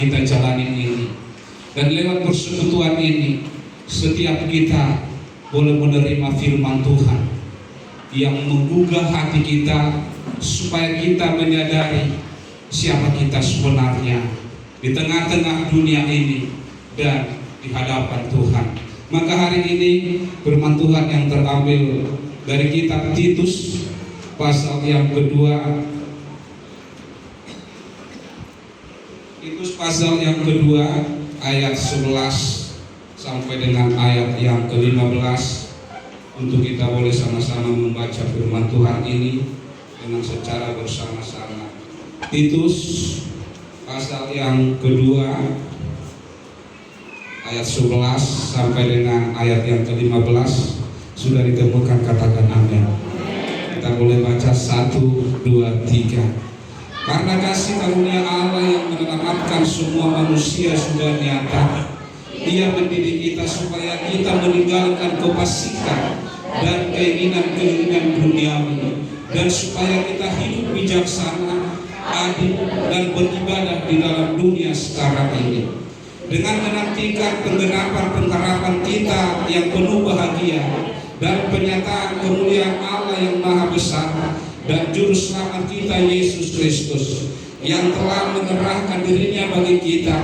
kita jalani ini. Dan lewat persekutuan ini, setiap kita boleh menerima firman Tuhan yang menggugah hati kita, supaya kita menyadari siapa kita sebenarnya di tengah-tengah dunia ini dan di hadapan Tuhan. Maka hari ini firman Tuhan yang terambil dari kitab Titus pasal yang kedua, Titus pasal yang kedua ayat 11 sampai dengan ayat yang ke-15, untuk kita boleh sama-sama membaca firman Tuhan ini dengan secara bersama-sama. Titus pasal yang kedua ayat 11 sampai dengan ayat yang ke-15. Sudah ditemukan, katakan amin. Kita boleh baca 1, 2, 3. Karena kasih karunia Allah yang menyelamatkan semua manusia sudah nyata. Ia mendidik kita supaya kita meninggalkan kefasikan dan keinginan-keinginan duniawi, dan supaya kita hidup bijaksana, adil, dan beribadah di dalam dunia sekarang ini, dengan menantikan pengharapan kita yang penuh bahagia dan penyataan kemuliaan Allah yang maha besar dan juru selamat kita Yesus Kristus, yang telah menyerahkan dirinya bagi kita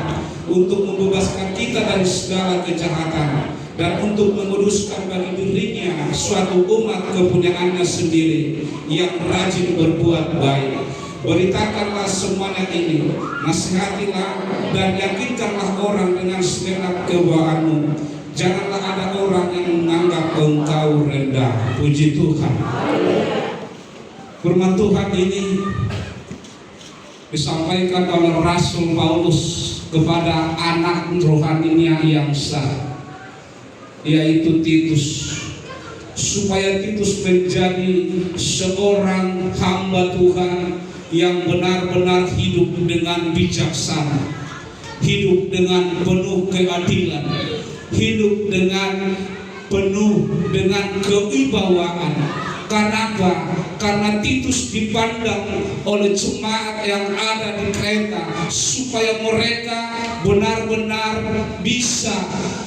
untuk membebaskan kita dari segala kejahatan dan untuk menguduskan bagi dirinya suatu umat kepunyaannya sendiri yang rajin berbuat baik. Beritakanlah semuanya ini, nasihatilah dan yakinkanlah orang dengan segenap kebawaanmu. Janganlah ada orang yang menganggap engkau rendah. Puji Tuhan. Firman Tuhan ini disampaikan oleh Rasul Paulus kepada anak rohaninya yang sah, yaitu Titus, supaya Titus menjadi seorang hamba Tuhan yang benar-benar hidup dengan bijaksana, hidup dengan penuh keadilan, hidup dengan penuh dengan kewibawaan. Karena apa? Karena Titus dipandang oleh jemaat yang ada di Kreta, supaya mereka benar-benar bisa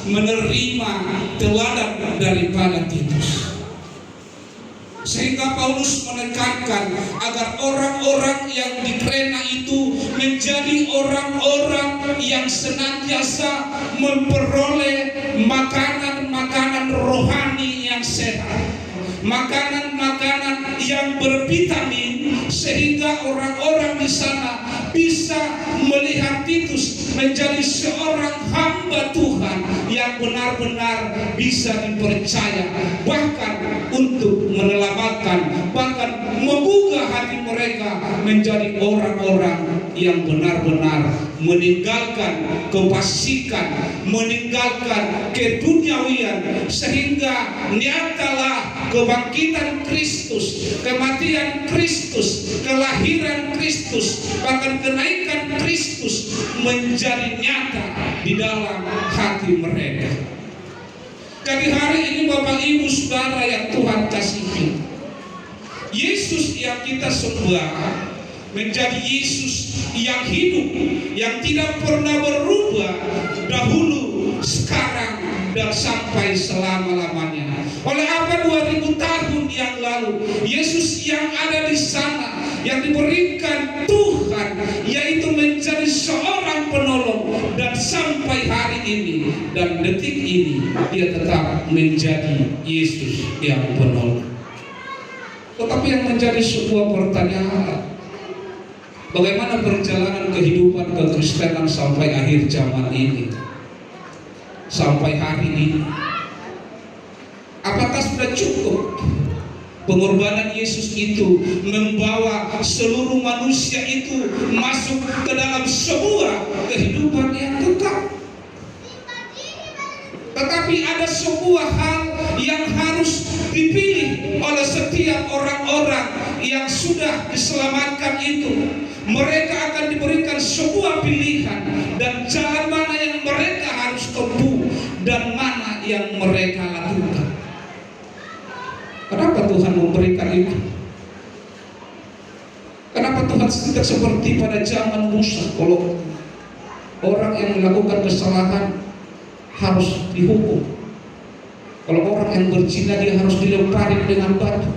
menerima teladan daripada Titus. Sehingga Paulus menekankan agar orang-orang yang di Kreta itu menjadi orang-orang yang senantiasa memperoleh makanan-makanan rohani yang sehat, makanan-makanan yang bervitamin, sehingga orang-orang di sana bisa melihat Titus menjadi seorang hamba Tuhan yang benar-benar bisa dipercaya, bahkan untuk menyelamatkan, bahkan membuka hati mereka menjadi orang-orang yang benar-benar meninggalkan kefasikan, meninggalkan keduniawian, sehingga nyatalah kebangkitan Kristus, kematian Kristus, kelahiran Kristus, bahkan kenaikan Kristus menjadi nyata di dalam hati mereka. Jadi hari ini Bapak Ibu Saudara yang Tuhan kasihi, Yesus yang kita sembah menjadi Yesus yang hidup, yang tidak pernah berubah dahulu, sekarang, dan sampai selama-lamanya. Oleh apa 2000 tahun yang lalu Yesus yang ada di sana, yang diberikan Tuhan, yaitu menjadi seorang penolong, dan sampai hari ini dan detik ini dia tetap menjadi Yesus yang penolong. Tetapi yang menjadi sebuah pertanyaan, bagaimana perjalanan kehidupan kekristenan sampai akhir zaman ini, sampai hari ini? Apakah sudah cukup pengorbanan Yesus itu membawa seluruh manusia itu masuk ke dalam sebuah kehidupan yang kekal? Tetapi ada sebuah hal yang harus dipilih oleh setiap orang-orang yang sudah diselamatkan itu. Mereka akan diberikan sebuah pilihan, dan jalan mana yang mereka harus tempuh dan mana yang mereka lakukan. Kenapa Tuhan memberikan itu? Kenapa Tuhan tidak seperti pada zaman Musa? Kalau Orang yang melakukan kesalahan harus dihukum. Kalau orang yang berzina, dia harus dilemparin dengan batu.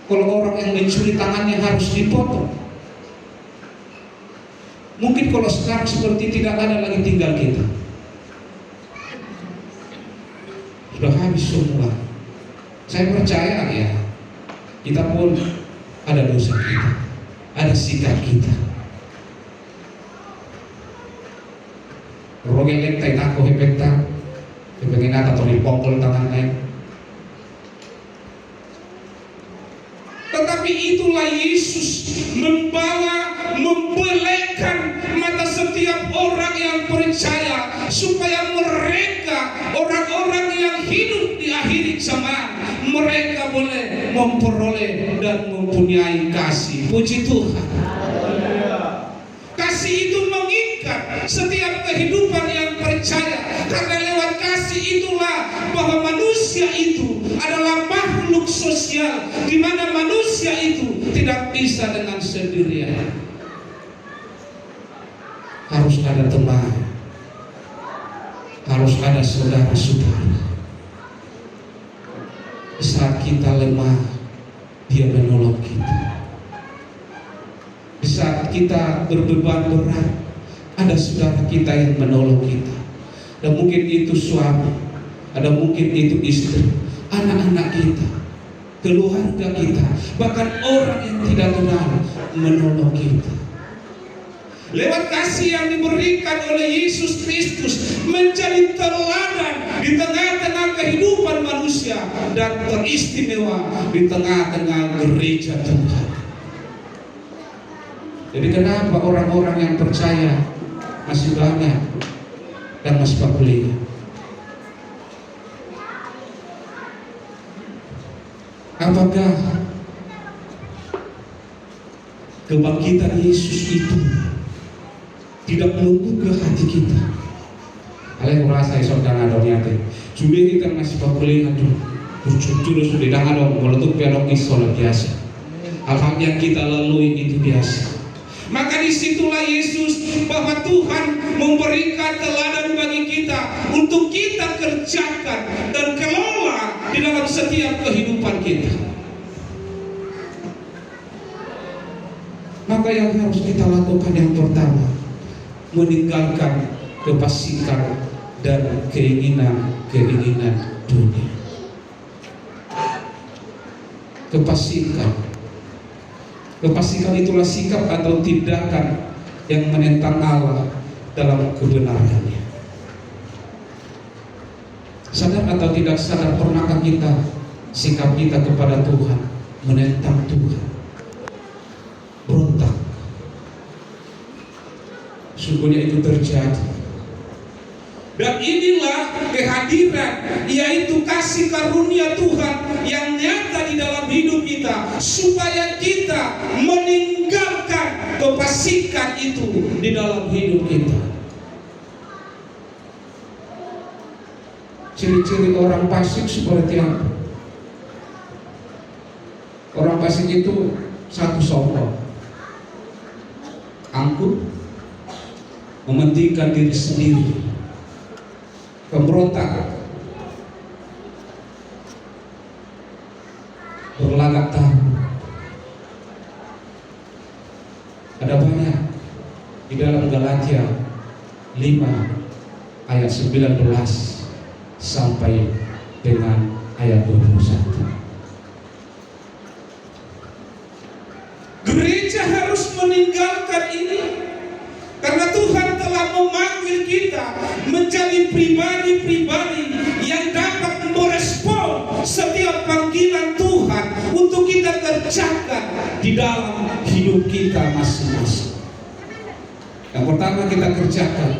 Kalau orang yang mencuri, tangannya harus dipotong. Mungkin kalau sekarang seperti tidak ada lagi tinggal kita, sudah habis semua. Saya percaya ya, kita pun ada dosa kita, ada sikap kita. Rogelek tay tako hepekta, pengen atau dipongkol tangan lain. Tetapi itulah Yesus membelekkan mata setiap orang yang percaya, supaya mereka, orang-orang yang hidup di akhir zaman, mereka boleh memperoleh dan mempunyai kasih. Puji Tuhan. Kasih itu mengikat setiap kehidupan yang percaya, karena lewat kasih itulah bahwa manusia itu adalah makhluk sosial, di mana manusia itu tidak bisa dengan sendirian. Harus ada teman, harus ada saudara-saudara. Saat kita lemah, dia menolong kita. Di saat kita berbeban berat, ada saudara kita yang menolong kita. Dan mungkin itu suami, ada mungkin itu istri, anak-anak kita, keluarga kita, bahkan orang yang tidak kenal menolong kita. Lewat kasih yang diberikan oleh Yesus Kristus, menjadi teladan di tengah-tengah kehidupan manusia, dan teristimewa di tengah-tengah gereja Tuhan. Jadi kenapa orang-orang yang percaya masih banyak dan masih populer? Apakah kebangkitan Yesus itu tidak menggugah hati kita? Kalian merasa saudara doniate sudah kita masih populer itu terus sudah ada meletup piano isola biasa. Hal-hal yang kita lalui itu biasa. Maka disitulah Yesus, bahwa Tuhan memberikan teladan bagi kita untuk kita kerjakan dan kelola di dalam setiap kehidupan kita. Maka yang harus kita lakukan yang pertama, meninggalkan kefasikan dan keinginan dunia. Kefasikan itulah sikap atau tindakan yang menentang Allah dalam kebenarannya. Sadar atau tidak sadar, pernahkah sikap kita kepada Tuhan menentang Tuhan, berontak? Sungguhnya itu terjadi. Dan inilah kehadiran, yaitu kasih karunia Tuhan yang nyata di dalam hidup kita, supaya kita meninggalkan kefasikan itu di dalam hidup kita. Ciri-ciri orang fasik seperti apa? Orang fasik itu satu, sombong, angkuh, mementingkan diri sendiri, pemberontak, berlagak tahu. Ada banyak di dalam Galatia 5 ayat 19 sampai dengan ayat 21. Gereja harus meninggalkan ini, karena Tuhan telah memanggil kita menjadi pribadi-pribadi yang dapat merespon setiap panggilan Tuhan untuk kita kerjakan di dalam hidup kita masing-masing. Yang pertama kita kerjakan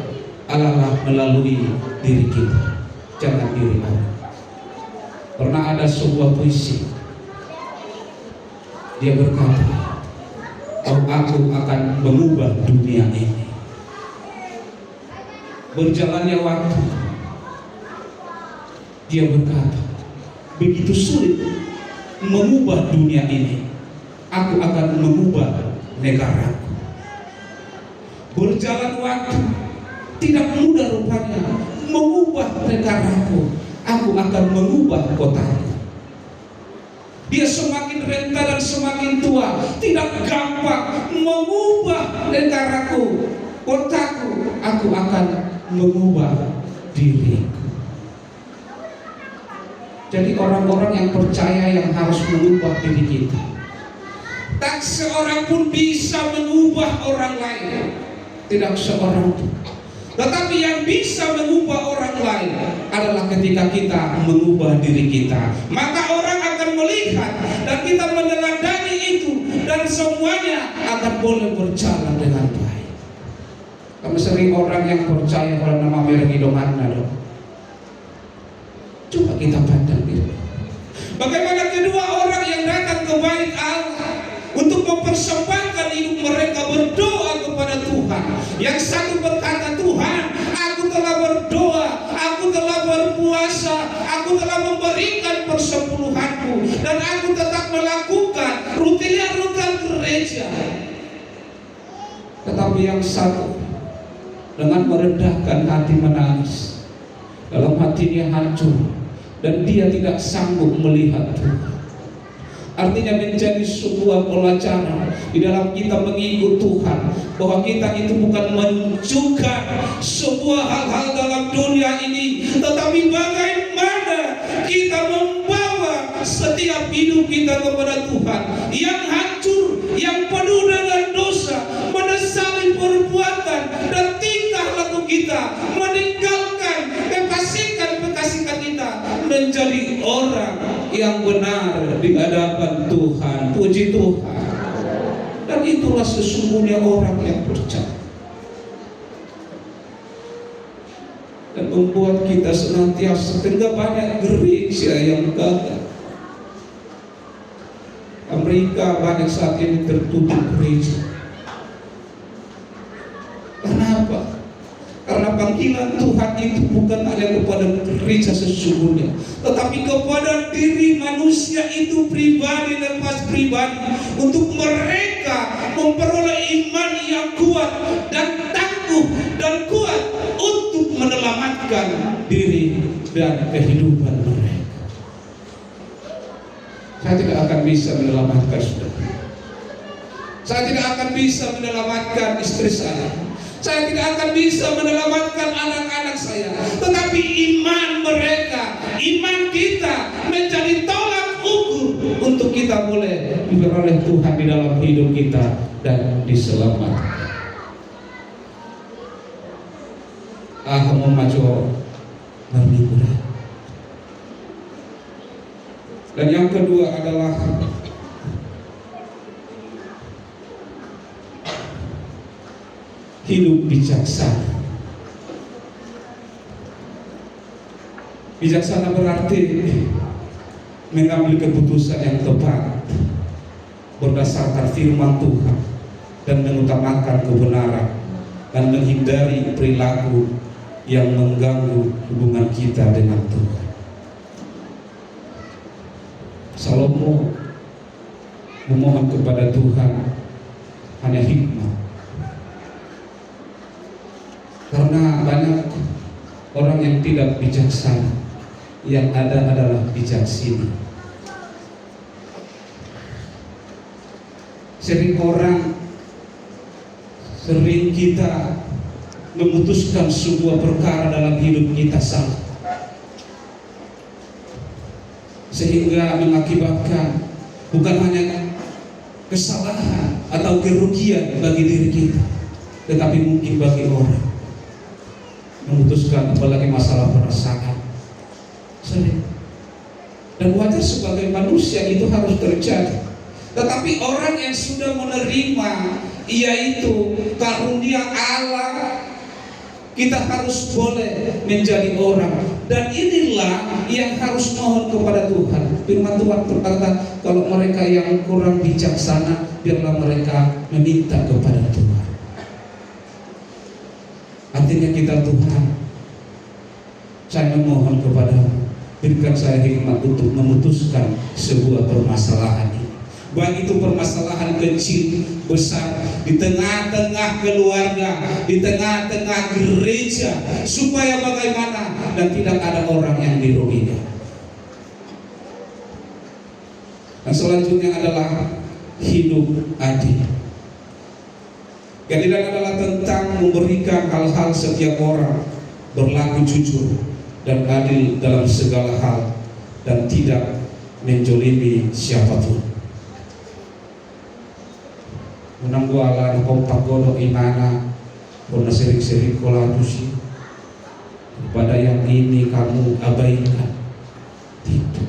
adalah melalui diri kita, jangan diri orang. Pernah ada sebuah puisi, dia berkata, "Oh, aku akan mengubah dunia ini." Berjalannya waktu, dia berkata, begitu sulit mengubah dunia ini, aku akan mengubah negaraku. berjalan waktu, tidak mudah rupanya mengubah negaraku. Aku akan mengubah kotaku. Dia semakin renta dan semakin tua, tidak gampang mengubah negaraku, kotaku. Aku akan mengubah diriku. Jadi orang-orang yang percaya yang harus mengubah diri kita. Tak seorang pun bisa mengubah orang lain, tidak seorang pun. Tetapi yang bisa mengubah orang lain adalah ketika kita mengubah diri kita. Maka orang akan melihat dan kita meneladani itu, dan semuanya akan boleh berjalan dengan baik. Kami sering orang yang percaya kalau nama merek idomannya dong. Coba kita pandang diri. Bagaimana kedua orang yang datang ke bait Allah untuk mempersembahkan hidup mereka, berdoa kepada Tuhan. Yang satu berkata, Tuhan, aku telah berdoa, aku telah berpuasa, aku telah memberikan persepuluhanku, dan aku tetap melakukan rutinitas gereja. Tetapi yang satu dengan merendahkan hati menangis, dalam hatinya hancur, dan dia tidak sanggup melihat Tuhan. Artinya menjadi sebuah pelajaran di dalam kita mengikut Tuhan, bahwa kita itu bukan menunjukkan sebuah hal-hal dalam dunia ini, tetapi bagaimana kita membawa setiap hidup kita kepada Tuhan yang hancur, yang penuh dengan dosa, menyesali perbuatan dan tingkah laku kita, meninggalkan kekasihkan kita menjadi orang yang benar di hadapan Tuhan. Puji Tuhan. Dan itulah sesungguhnya orang yang percaya, dan membuat kita senantiasa, sehingga banyak gereja yang gagal. Amerika banyak saat ini tertutup gereja. Kenapa? Karena panggilan Tuhan itu bukan hanya kepada gereja sesungguhnya, tetapi kepada diri manusia itu pribadi lepas pribadi, untuk mereka memperoleh iman yang kuat dan tangguh dan kuat untuk menyelamatkan diri dan kehidupan mereka. Saya tidak akan bisa menyelamatkan saudara. Saya tidak akan bisa menyelamatkan istri saya. Saya tidak akan bisa menyelamatkan anak-anak saya. Tetapi iman mereka, iman kita menjadi tolak ukur untuk kita boleh diperoleh Tuhan di dalam hidup kita dan diselamatkan. Kamu maju berliburan. Dan yang kedua adalah hidup bijaksana. Bijaksana berarti mengambil keputusan yang tepat berdasarkan firman Tuhan dan mengutamakan kebenaran dan menghindari perilaku yang mengganggu hubungan kita dengan Tuhan. Salomo memohon kepada Tuhan hanya hikmah, karena banyak orang yang tidak bijaksana, yang ada adalah bijaksana. Sering kita memutuskan sebuah perkara dalam hidup kita salah, sehingga mengakibatkan bukan hanya kesalahan atau kerugian bagi diri kita, tetapi mungkin bagi orang. Memutuskan apalagi masalah perasaan sering, dan wajar sebagai manusia itu harus terjadi. Tetapi orang yang sudah menerima yaitu karunia Allah, kita harus boleh menjadi orang. Dan inilah yang harus mohon kepada Tuhan. Firman Tuhan berkata, kalau mereka yang kurang bijaksana, biarlah mereka meminta kepada Tuhan. Artinya kita, Tuhan, saya memohon kepadamu, berikan saya hikmat untuk memutuskan sebuah permasalahan ini. Baik itu permasalahan kecil, besar, di tengah-tengah keluarga, di tengah-tengah gereja, supaya bagaimana dan tidak ada orang yang dirugikan. Dan selanjutnya adalah hidup adil. Keadilan adalah tentang memberikan hal-hal setiap orang berlaku jujur dan adil dalam segala hal dan tidak menjolimi siapapun. Menanggualan kompak godok imana puna sering-sering kolabusi kepada yang ini kamu abaikan. Tidak.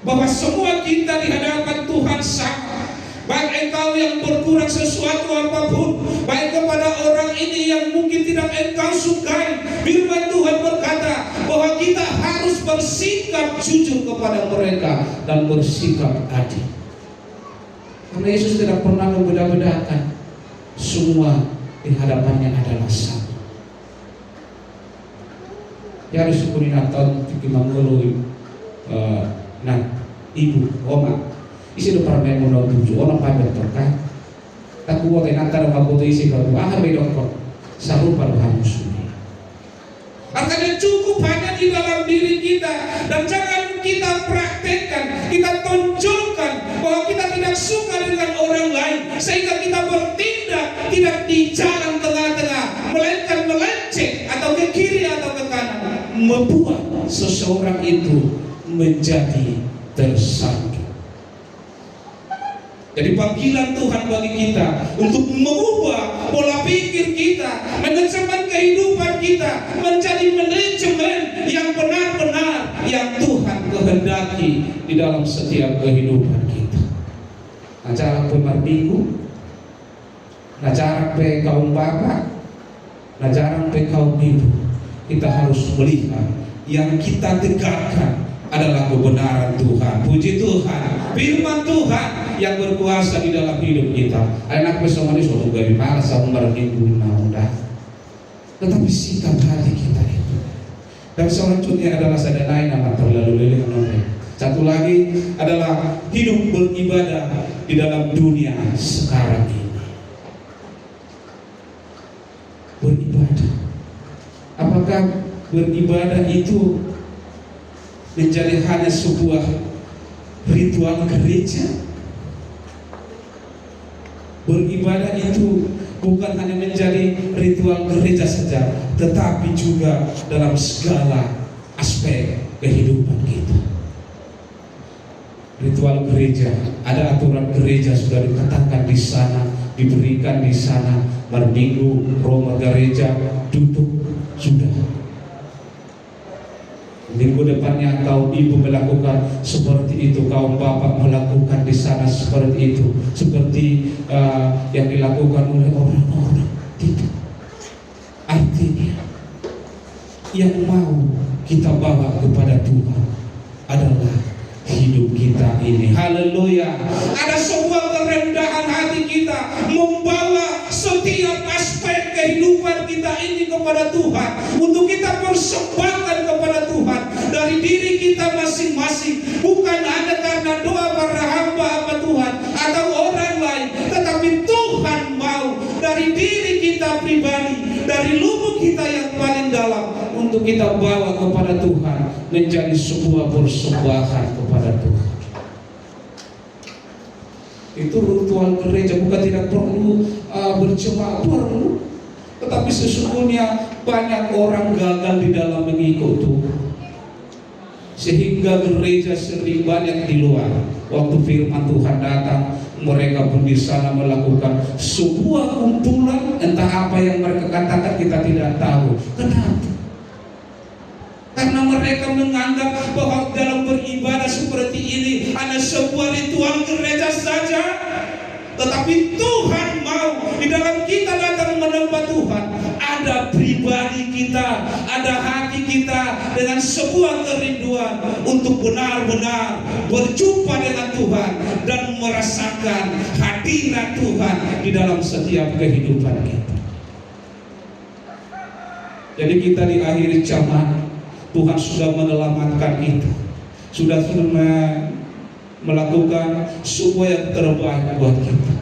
Bahwa semua kita di hadapan Tuhan sama. Baik engkau yang berkurang sesuatu apapun, baik kepada orang ini yang mungkin tidak engkau sukai, firman Tuhan berkata bahwa kita harus bersikap jujur kepada mereka dan bersikap adil. Karena Yesus tidak pernah membeda-bedakan, semua di hadapannya adalah sama. Ya disukuni Natal tikimangului nah ibu, oma isi do parmen mo tuju orang pabet terkait tak kuat yang antara mabuto isi kalau bedokon sarupa hangus ini. Artinya cukup hanya di dalam diri kita, dan jangan kita praktekkan, kita tonjolkan bahwa kita tidak suka dengan orang lain sehingga kita bertindak tidak di jalan tengah-tengah, melainkan melenceng atau ke kiri atau ke kanan, membuat seseorang itu menjadi tersangka. Jadi panggilan Tuhan bagi kita untuk mengubah pola pikir kita, manajemen kehidupan kita menjadi manajemen yang benar-benar yang Tuhan kehendaki di dalam setiap kehidupan kita. Nah, cara pemarminggu, nah cara pe kaum bapak, nah cara pe kaum ibu, kita harus melihat yang kita tegakkan adalah kebenaran Tuhan. Puji Tuhan, firman Tuhan yang berkuasa di dalam hidup kita. Anak bersama ini suatu gabi malas sama minggu undang. Tetapi sikap hati kita itu. Dan selanjutnya adalah sadanai nama terlalu leleh nonton. Satu lagi adalah hidup beribadah di dalam dunia sekarang ini. Beribadah. Apakah beribadah itu menjadi hanya sebuah ritual gereja? Beribadah itu bukan hanya menjadi ritual gereja saja, tetapi juga dalam segala aspek kehidupan kita. Ritual gereja, ada aturan gereja sudah dikatakan di sana, diberikan di sana. Minggu Roma gereja duduk sudah. Minggu depannya kaum ibu melakukan seperti itu, kaum bapak melakukan di sana seperti itu, seperti yang dilakukan oleh orang-orang. Tidak. Artinya yang mau kita bawa kepada Tuhan adalah hidup kita ini. Haleluya. Ada sebuah kerendahan hati kita membawa setiap aspek kehidupan kita ini kepada Tuhan, untuk kita persembahkan kepada Tuhan dari diri kita masing-masing, bukan hanya karena doa para hamba apa Tuhan atau orang lain, tetapi Tuhan mau dari diri kita pribadi, dari lubuk kita yang paling dalam, untuk kita bawa kepada Tuhan menjadi sebuah persembahan kepada Tuhan. Itu ritual gereja, bukan tidak perlu berjemaah, perlu, tetapi sesungguhnya banyak orang gagal di dalam mengikut Tuhan, sehingga gereja sering banyak di luar. Waktu firman Tuhan datang, mereka pun di sana melakukan sebuah kumpulan, entah apa yang mereka katakan kita tidak tahu. Kenapa? Karena mereka menganggap bahwa dalam beribadah seperti ini hanya sebuah ritual gereja saja. Tetapi Tuhan mau di dalam kita datang menyembah Tuhan, ada pribadi kita, ada hati kita dengan sebuah kerinduan untuk benar-benar berjumpa dengan Tuhan dan merasakan hadirat Tuhan di dalam setiap kehidupan kita. Jadi kita di akhir zaman, Tuhan sudah menyelamatkan kita, sudah melakukan semua yang terbaik buat kita.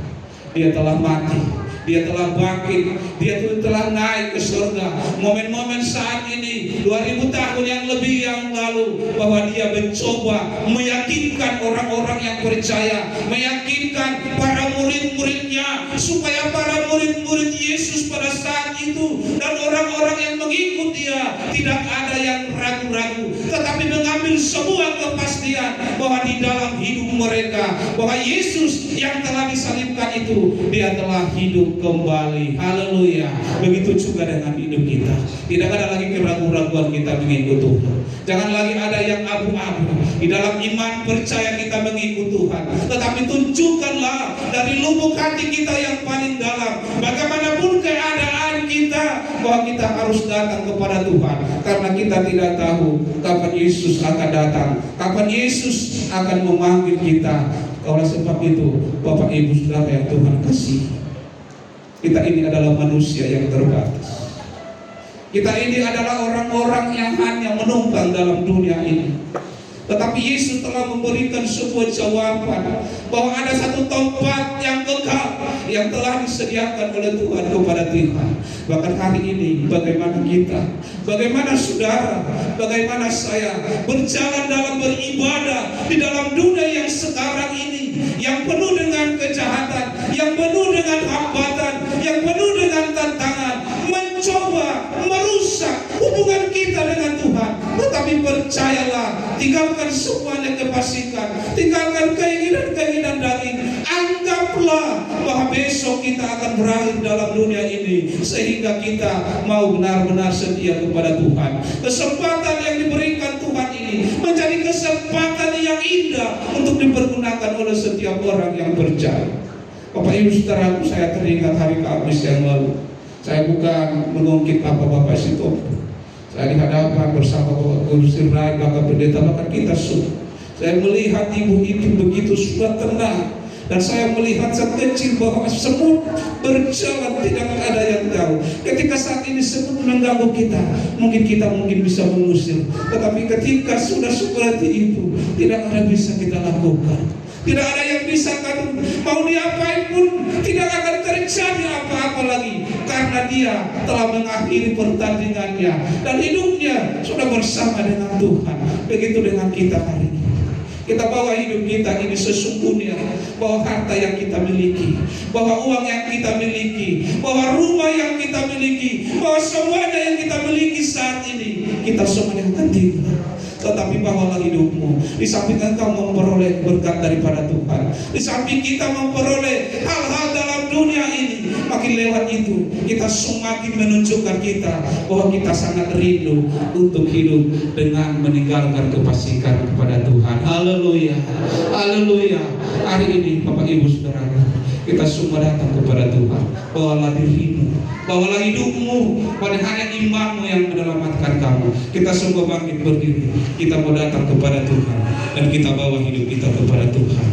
Dia telah mati, Dia telah bangkit, Dia telah naik ke surga. Momen-momen saat ini 2000 tahun yang lebih yang lalu, bahwa Dia mencoba meyakinkan orang-orang yang percaya, meyakinkan para murid-muridnya, supaya para murid-murid Yesus pada saat itu dan orang-orang yang mengikut Dia tidak ada yang ragu-ragu, tetapi mengambil sebuah kepastian bahwa di dalam hidup mereka, bahwa Yesus yang telah disalibkan itu, Dia telah hidup kembali. Haleluya. Begitu juga dengan hidup kita. Tidak ada lagi keraguan-raguan kita mengikut Tuhan. Jangan lagi ada yang abu-abu. Di dalam iman percaya kita mengikut Tuhan, tetapi tunjukkanlah dari lubuk hati kita yang paling dalam, bagaimanapun keadaan kita, bahwa kita harus datang kepada Tuhan, karena kita tidak tahu kapan Yesus akan datang, kapan Yesus akan memanggil kita. Oleh sebab itu, Bapak Ibu Saudara yang Tuhan kasih, kita ini adalah manusia yang terbatas. Kita ini adalah orang-orang yang hanya menumpang dalam dunia ini. Tetapi Yesus telah memberikan sebuah jawaban, bahwa ada satu tempat yang kekal yang telah disediakan oleh Tuhan kepada Tuhan. Bahkan hari ini, bagaimana kita, bagaimana saudara, bagaimana saya berjalan dalam beribadah di dalam dunia yang sekarang ini, yang penuh dengan kejahatan, yang penuh dengan hambatan, yang penuh dengan tantangan, mencoba merusak hubungan kita dengan Tuhan. Tetapi percayalah, tinggalkan semuanya kefasikan, tinggalkan keinginan-keinginan daging. Anggaplah bahwa besok kita akan berakhir dalam dunia ini, sehingga kita mau benar-benar setia kepada Tuhan. Kesempatan yang diberikan Tuhan ini menjadi kesempatan yang indah untuk dipergunakan oleh setiap orang yang percaya. Bapak Ibu Saudaraku, saya teringat hari Kamis yang lalu. Saya bukan mengungkit Bapak-Bapak situ. Saya di hadapan bersama Bapak Guru Sirai, Bapak Pendeta, bahkan kita semua. Saya melihat ibu itu begitu sudah tenang, dan saya melihat saat kecil bahwa semut berjalan, tidak ada yang tahu. Ketika saat ini semut mengganggu kita, mungkin bisa mengusir. Tetapi ketika sudah seperti itu, tidak ada bisa kita lakukan. Tidak ada yang bisa kan, mau diapain pun tidak akan terjadi apa-apa lagi, karena dia telah mengakhiri pertandingannya dan hidupnya sudah bersama dengan Tuhan. Begitu dengan kita hari ini. Kita bawa hidup kita ini sesungguhnya, bahwa harta yang kita miliki, bahwa uang yang kita miliki, bahwa rumah yang kita miliki, bahwa semuanya yang kita miliki saat ini, kita semuanya akan tinggal. Tetapi bawalah hidupmu, di samping engkau memperoleh berkat daripada Tuhan, di samping kita memperoleh hal-hal dalam dunia ini, makin lewat itu kita semakin menunjukkan kita bahwa kita sangat rindu untuk hidup dengan meninggalkan kefasikan kepada Tuhan. Haleluya, haleluya. Hari ini Bapak Ibu Saudara, kita semua datang kepada Tuhan. Bawalah dirimu, bawalah hidupmu, pada hanya imanmu yang menyelamatkan kamu. Kita semua bangkit berdiri, kita mau datang kepada Tuhan, dan kita bawa hidup kita kepada Tuhan.